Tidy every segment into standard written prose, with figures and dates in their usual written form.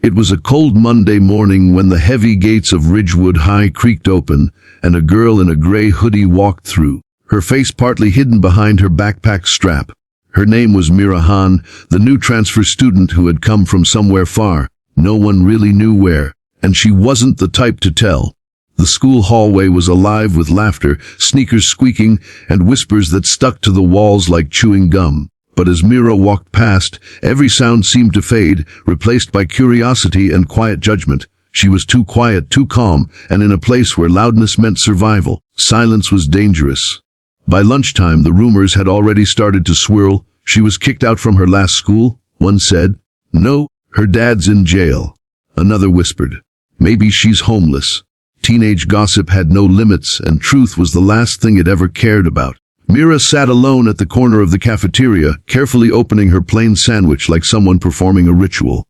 It was a cold Monday morning when the heavy gates of Ridgewood High creaked open and a girl in a gray hoodie walked through, her face partly hidden behind her backpack strap. Her name was Mira Han, the new transfer student who had come from somewhere far. No one really knew where, and she wasn't the type to tell. The school hallway was alive with laughter, sneakers squeaking, and whispers that stuck to the walls like chewing gum. But as Mira walked past, every sound seemed to fade, replaced by curiosity and quiet judgment. She was too quiet, too calm, and in a place where loudness meant survival. Silence was dangerous. By lunchtime, the rumors had already started to swirl. She was kicked out from her last school, one said. No, her dad's in jail. Another whispered. Maybe she's homeless. Teenage gossip had no limits, and truth was the last thing it ever cared about. Mira sat alone at the corner of the cafeteria, carefully opening her plain sandwich like someone performing a ritual.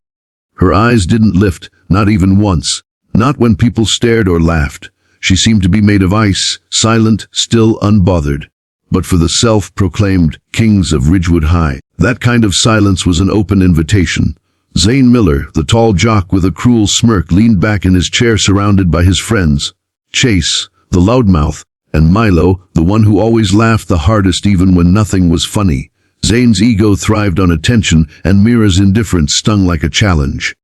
Her eyes didn't lift, not even once. Not when people stared or laughed. She seemed to be made of ice, silent, still unbothered. But for the self-proclaimed kings of Ridgewood High, that kind of silence was an open invitation. Zane Miller, the tall jock with a cruel smirk, leaned back in his chair surrounded by his friends. Chase, the loudmouth, and Milo, the one who always laughed the hardest even when nothing was funny. Zane's ego thrived on attention, and Mira's indifference stung like a challenge.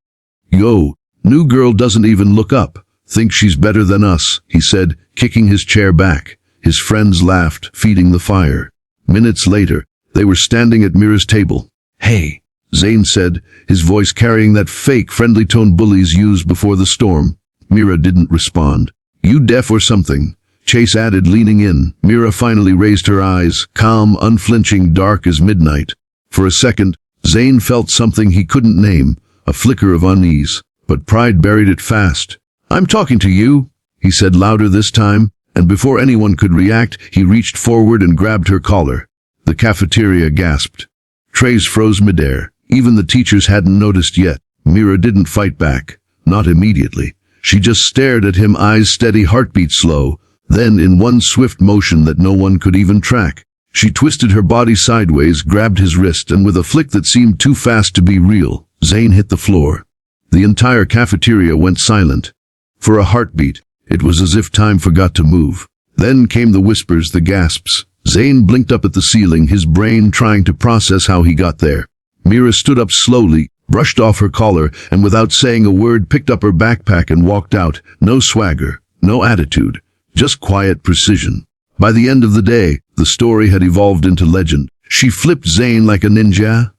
Yo, new girl doesn't even look up. Think she's better than us, he said, kicking his chair back. His friends laughed, feeding the fire. Minutes later, they were standing at Mira's table. Hey, Zane said, his voice carrying that fake, friendly tone bullies use before the storm. Mira didn't respond. You deaf or something? Chase added, leaning in. Mira finally raised her eyes, calm, unflinching, dark as midnight. For a second, Zane felt something he couldn't name, a flicker of unease, but pride buried it fast. I'm talking to you, he said louder this time, and before anyone could react, he reached forward and grabbed her collar. The cafeteria gasped. Trays froze midair. Even the teachers hadn't noticed yet. Mira didn't fight back. Not immediately. She just stared at him, eyes steady, heartbeat slow. Then, in one swift motion that no one could even track, she twisted her body sideways, grabbed his wrist, and with a flick that seemed too fast to be real, Zane hit the floor. The entire cafeteria went silent. For a heartbeat, it was as if time forgot to move. Then came the whispers, the gasps. Zane blinked up at the ceiling, his brain trying to process how he got there. Mira stood up slowly, brushed off her collar, and without saying a word picked up her backpack and walked out. No swagger, no attitude. Just quiet precision. By the end of the day, the story had evolved into legend. She flipped Zane like a ninja.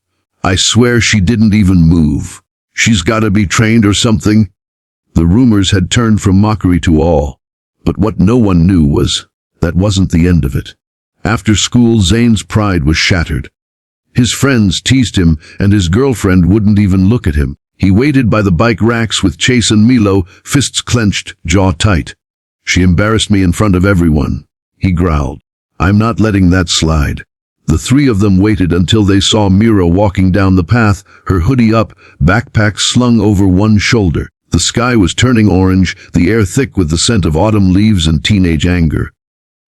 I swear she didn't even move. She's gotta be trained or something. The rumors had turned from mockery to awe. But what no one knew was, that wasn't the end of it. After school, Zane's pride was shattered. His friends teased him, and his girlfriend wouldn't even look at him. He waited by the bike racks with Chase and Milo, fists clenched, jaw tight. She embarrassed me in front of everyone, he growled. I'm not letting that slide. The three of them waited until they saw Mira walking down the path, her hoodie up, backpack slung over one shoulder. The sky was turning orange, the air thick with the scent of autumn leaves and teenage anger.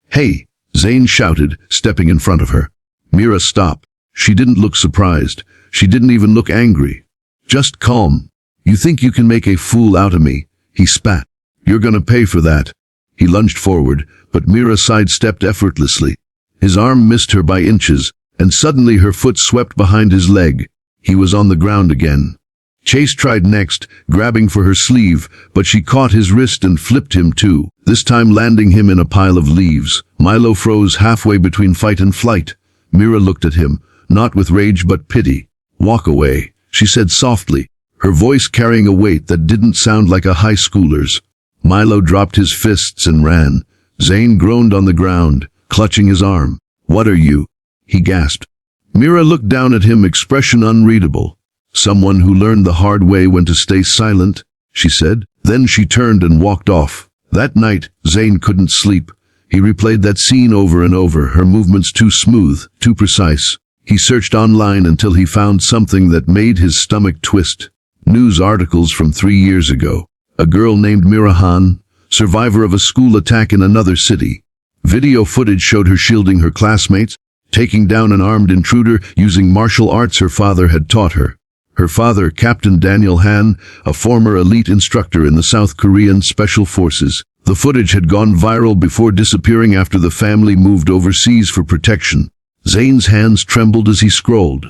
Hey, Zane shouted, stepping in front of her. Mira stopped. She didn't look surprised. She didn't even look angry. Just calm. You think you can make a fool out of me? He spat. You're gonna pay for that. He lunged forward, but Mira sidestepped effortlessly. His arm missed her by inches, and suddenly her foot swept behind his leg. He was on the ground again. Chase tried next, grabbing for her sleeve, but she caught his wrist and flipped him too, this time landing him in a pile of leaves. Milo froze halfway between fight and flight. Mira looked at him, not with rage but pity. Walk away, she said softly, her voice carrying a weight that didn't sound like a high schooler's. Milo dropped his fists and ran. Zane groaned on the ground, clutching his arm. What are you? He gasped. Mira looked down at him, expression unreadable. Someone who learned the hard way when to stay silent, she said. Then she turned and walked off. That night, Zane couldn't sleep. He replayed that scene over and over, her movements too smooth, too precise. He searched online until he found something that made his stomach twist. News articles from 3 years ago. A girl named Mira Han, survivor of a school attack in another city. Video footage showed her shielding her classmates, taking down an armed intruder using martial arts her father had taught her. Her father, Captain Daniel Han, a former elite instructor in the South Korean Special Forces. The footage had gone viral before disappearing after the family moved overseas for protection. Zane's hands trembled as he scrolled.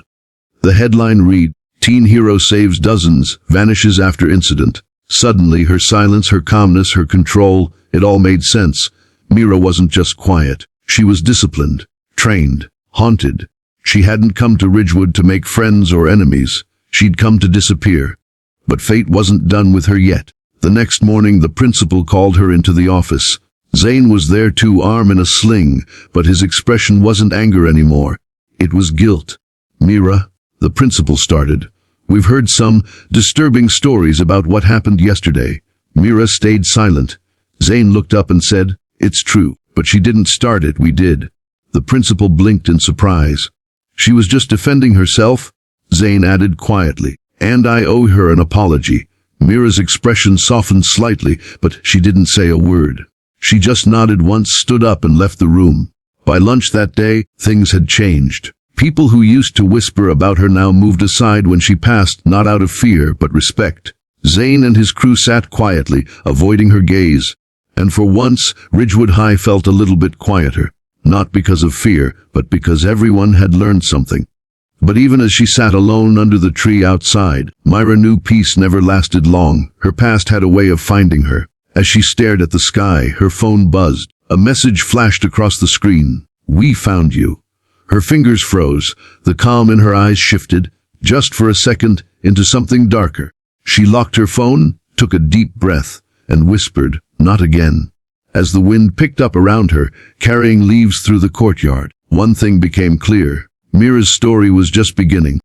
The headline read, "Teen hero saves dozens, vanishes after incident." Suddenly, her silence, her calmness, her control, it all made sense. Mira wasn't just quiet. She was disciplined, trained, haunted. She hadn't come to Ridgewood to make friends or enemies. She'd come to disappear. But fate wasn't done with her yet. The next morning, the principal called her into the office. Zane was there too, arm in a sling, but his expression wasn't anger anymore. It was guilt. "Mira," the principal started, "we've heard some disturbing stories about what happened yesterday." Mira stayed silent. Zane looked up and said, "It's true, but she didn't start it, we did." The principal blinked in surprise. "She was just defending herself," Zane added quietly, "and I owe her an apology." Mira's expression softened slightly, but she didn't say a word. She just nodded once, stood up and left the room. By lunch that day, things had changed. People who used to whisper about her now moved aside when she passed, not out of fear, but respect. Zane and his crew sat quietly, avoiding her gaze. And for once, Ridgewood High felt a little bit quieter. Not because of fear, but because everyone had learned something. But even as she sat alone under the tree outside, Myra knew peace never lasted long. Her past had a way of finding her. As she stared at the sky, her phone buzzed. A message flashed across the screen. "We found you." Her fingers froze. The calm in her eyes shifted, just for a second, into something darker. She locked her phone, took a deep breath, and whispered, "Not again." As the wind picked up around her, carrying leaves through the courtyard, one thing became clear. Mira's story was just beginning.